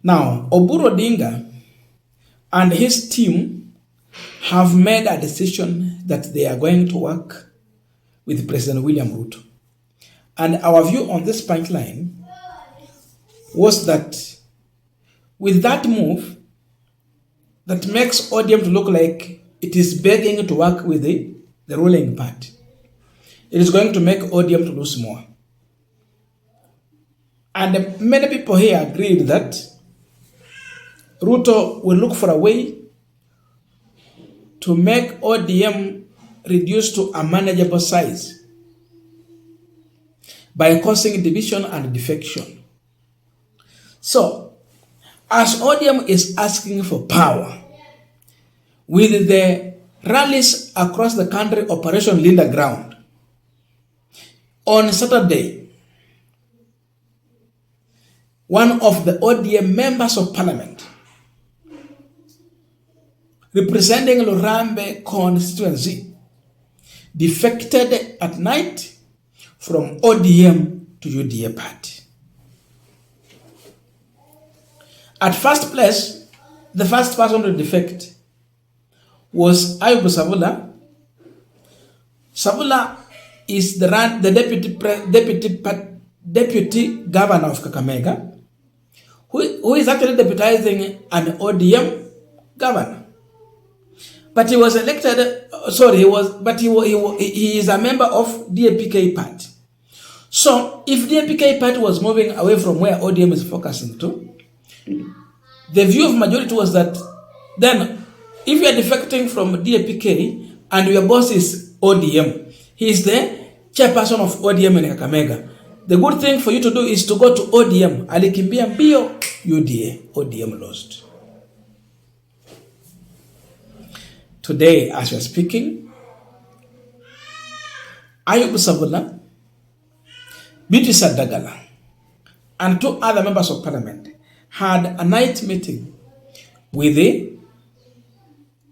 Now, Oburu Odinga and his team have made a decision that they are going to work with President William Ruto. And our view on this punchline was that with that move, that makes ODM to look like it is begging to work with the ruling party. It is going to make ODM to lose more. And many people here agreed that Ruto will look for a way to make ODM reduce to a manageable size by causing division and defection. So, as ODM is asking for power, with the rallies across the country, Operation Linda Ground, on Saturday, one of the ODM members of parliament representing Lurambe constituency defected at night from ODM to UDA party. At first place, the first person to defect was Ayubu Sabula. Sabula is the deputy governor of Kakamega, who is actually deputizing an ODM governor. But he was elected, he is a member of DAPK party. So if DAPK party was moving away from where ODM is focusing to, the view of majority was that then if you are defecting from DAPK and your boss is ODM, he is the chairperson of ODM in Kakamega, the good thing for you to do is to go to ODM. Alikimbia mbio UDA, ODM lost. Today, as we are speaking, Ayubu Sabula, Biti Sadagala, and 2 other members of parliament had a night meeting with the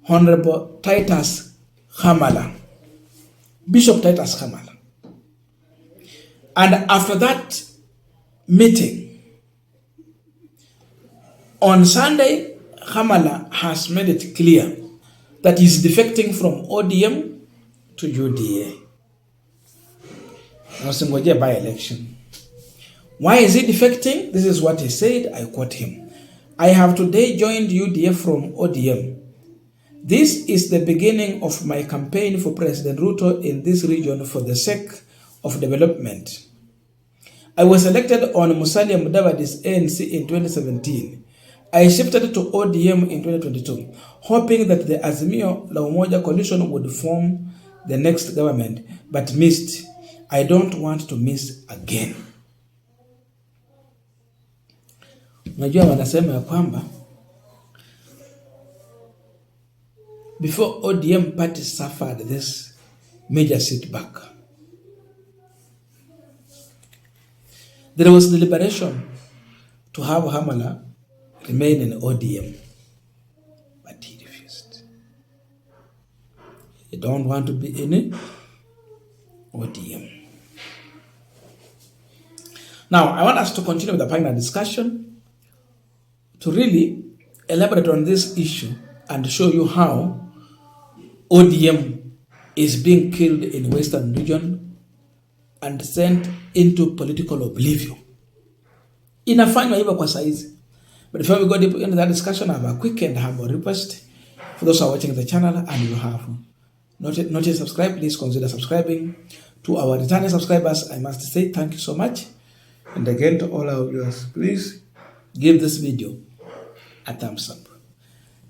Honorable Titus Hamala, Bishop Titus Hamala. And after that meeting, on Sunday, Hamala has made it clear that he is defecting from ODM to UDA. Nasingojea by election. Why is he defecting? This is what he said. I quote him. I have today joined UDA from ODM. This is the beginning of my campaign for President Ruto in this region for the sake of development. I was elected on Musalia Mudavadi's ANC in 2017. I shifted to ODM in 2022, hoping that the Azimio La Umoja coalition would form the next government, but missed. I don't want to miss again. Najua wanasema ya kwamba before ODM party suffered this major setback, there was deliberation to have Hamala remain in ODM, but he refused. He don't want to be in ODM. Now, I want us to continue with the panel discussion to really elaborate on this issue and show you how ODM is being killed in Western region and sent into political oblivion. Inafanywa hivyo kwa saizi. But before we go deep into that discussion, I have a quick and humble request for those who are watching the channel and you have not yet subscribed, please consider subscribing. To our returning subscribers, I must say thank you so much. And again to all our viewers, please give this video a thumbs up.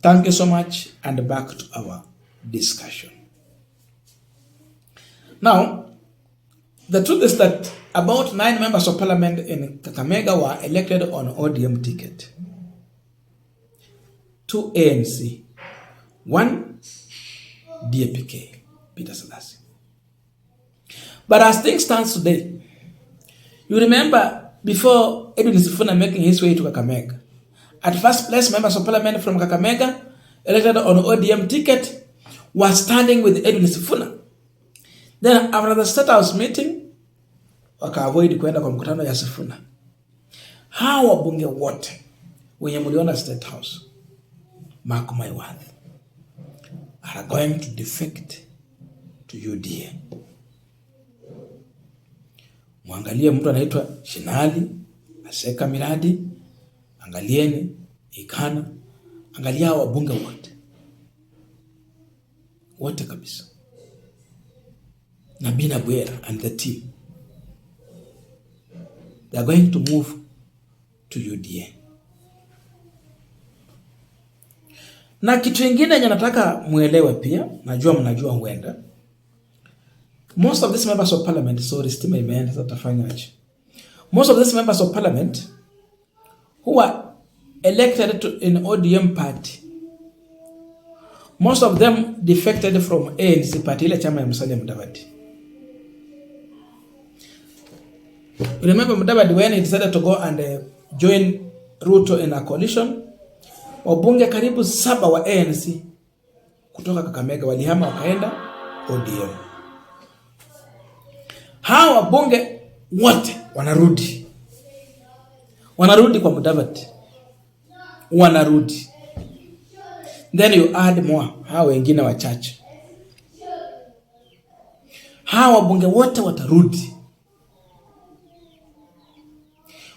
Thank you so much, and back to our discussion. Now, the truth is that about 9 members of parliament in Kakamega were elected on ODM ticket. 2 ANC, 1 DAPK, Peter Selassie. But as things stand today, you remember before Edwin Sifuna making his way to Kakamega, at first place members of parliament from Kakamega elected on ODM ticket were standing with Edwin Sifuna. Then after the State House meeting, waka avoid kwenda kwa mkutano ya Sifuna. Hawa wabunge wote wenye mliona State House, mark my word, are going to defect to UDA. Mwangalie mtu anaitwa Shinali, Aseka Miradi, angalieni Ikana, angalia hao wabunge wote kabisa, na Bina Bwera and the team, they are going to move to UDA. Na kitu kingine yenye nataka muelewe pia, najua mnajua huenda, most of these members of parliament, sorry stima imeenda, sasa tafanyaje? Most of these members of parliament who are elected in ODM party, most of them defected from ANC party, ile chama ya Musalia Mudavadi. Remember Mudavadi when he decided to go and join Ruto in a coalition, wabunge karibu 7 wa ANC kutoka Kakamega walihama wakaenda ODM. Hawa wabunge wote wanarudi kwa Mudavadi, wanarudi. Then you add more, hawa wengine wachache. Hawa wabunge wote watarudi.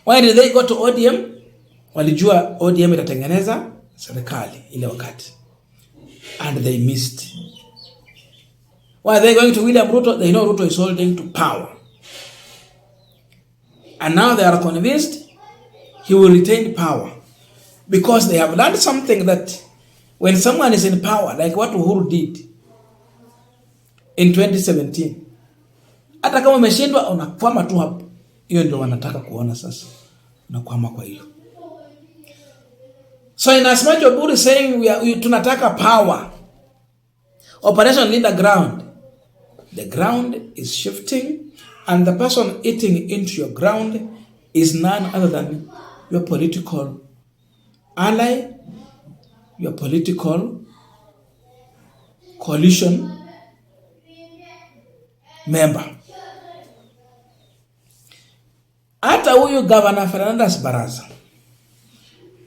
Why did they go to ODM? Walijua ODM itatengeneza serikali ile wakati, and they missed. Why are they going to William Ruto? They know Ruto is holding to power, and now they are convinced he will retain power, because they have learned something that when someone is in power, like what Uhuru did in 2017, hata kama umeshindwa unakwama tu hapo. Hiyo ndio wanataka kuona sasa, unakwama kwa hiyo. So in as much Oburu is saying tunataka power, operation lead the ground. The ground is shifting, and the person eating into your ground is none other than your political ally, your political coalition member. Hata huyu Governor Fernandes Baraza,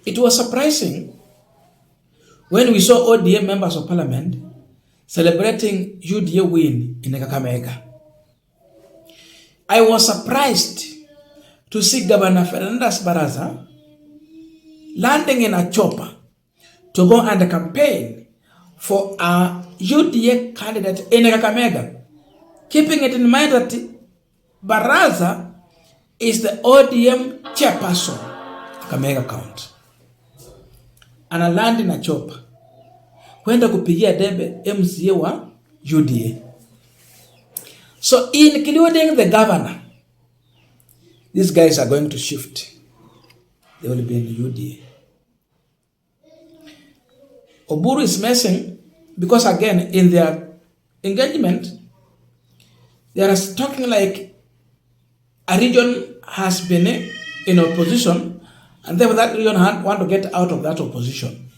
it was surprising when we saw ODM members of parliament celebrating UDA win in Kakamega. I was surprised to see Governor Fernandes Baraza landing in a chopper to go and campaign for a UDA candidate in Kakamega, keeping it in mind that Baraza is the ODM chairperson, Kakamega County. Ana land in a chopper kwenda kupigia debe MCA wa UDA. So including the governor, these guys are going to shift. They will be in UDA. Oburu is messing because, again, in their engagement, they are talking like a region has been in opposition, and then that region want to get out of that opposition.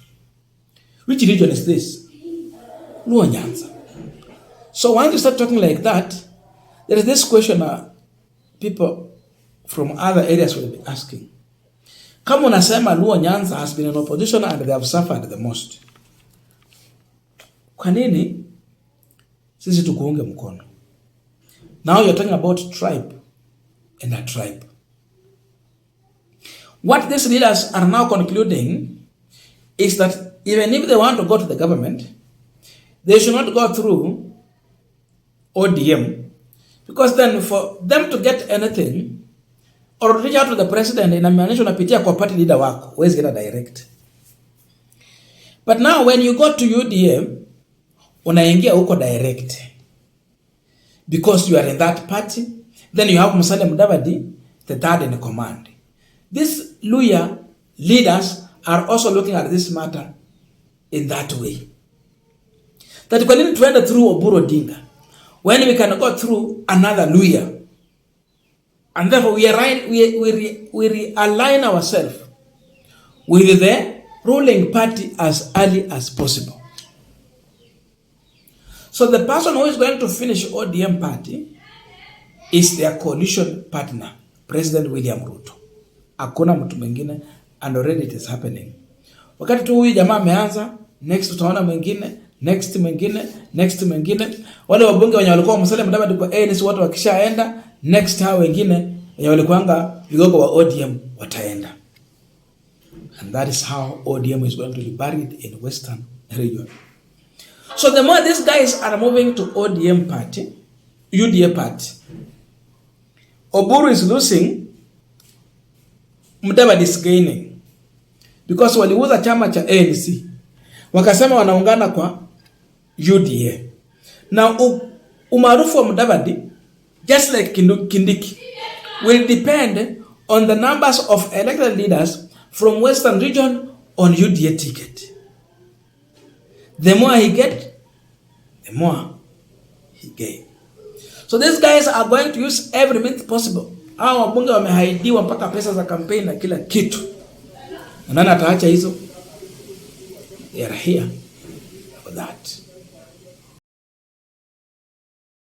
Which region is this? Luo Nyanza. So once you start talking like that, there is this question people from other areas will be asking. Kama unasema Luo Nyanza has been in opposition and they have suffered the most, kwa nini sisi tukuunge mkono? Now you're talking about tribe and a tribe. What these leaders are now concluding is that even if they want to go to the government, they should not go through ODM, because then for them to get anything or reach out to the president, inamaanisha unapitia kwa party leader wako, huwezi get direct. But now when you go to UDA, unaingia huko direct, because you are in that party. Then you have Musalia Mudavadi, the third in command. These Luya leaders are also looking at this matter in that way, that we need to enter through Oburu Odinga when we can go through another Luya, and therefore we realign ourselves with the ruling party as early as possible. So the person who is going to finish ODM party is their coalition partner, President William Ruto. Hakuna mtu mwingine and already it is happening. Wakati tu huyu jamaa ameanza, next utaona mwingine, next mwingine, next mwingine. Wale wabunge wenye walikuwa Musalia Mudavadi kwa ANC watu wakishaenda, next hao wengine wenye walikuanga vigogo wa ODM wataenda. And that is how ODM is going to be buried in Western region. So the more these guys are moving to ODM party, UDA party, Oburu is losing, Mudavadi is gaining. Because waliuza chama cha ANC, wakasema wanaungana kwa UDA. Now, umaarufu wa Mudavadi, just like Kindiki, will depend on the numbers of elected leaders from Western region on UDA ticket. The more he get, the more he gain. So these guys are going to use every means possible. Hao wabunge wamehaidiwa mpaka pesa za campaign na kila kitu. Na nani ataacha hizo? They are here for that.